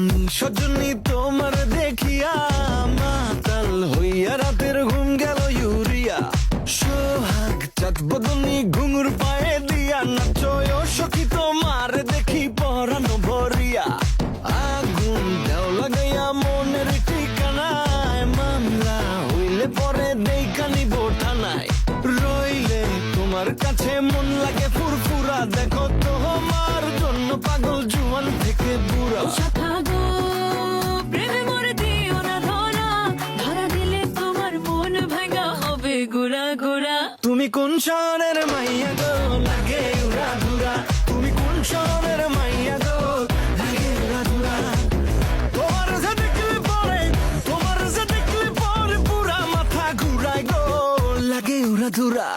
রানী সজনী তোমার দেখিয়া মাতাল হইয়া রাতের ঘুম গেল ইউরিয়া সোহাগ চাঁদ বদনী ঘুঙুর পায়ে দিয়া নাচয় সখী তোমার দেখি পরানো ভরিয়া আগুন দেও লাগাইয়া মনের ঠিকানায় মামলা হইলে পরে দেখা নিব থানায় রইলে তোমার কাছে মন লাগে ফুরফুরা দেখো তোমার জন্য পাগল জুয়ান থেকে বুড়া থাকো প্রেমে মরে দিও না ধরা ধরা দিলে তোমার মন ভাঙা হবে গুড়া গুড়া তুমি কোন শহরের মাইয়া গো লাগে উড়া ধুরা তুমি কোন শহরের মাইয়া গো লাগে উড়া ধুরা তোমার যে দেখলে পরে পুরা মাথা ঘুরায় গো লাগে উড়া ধুরা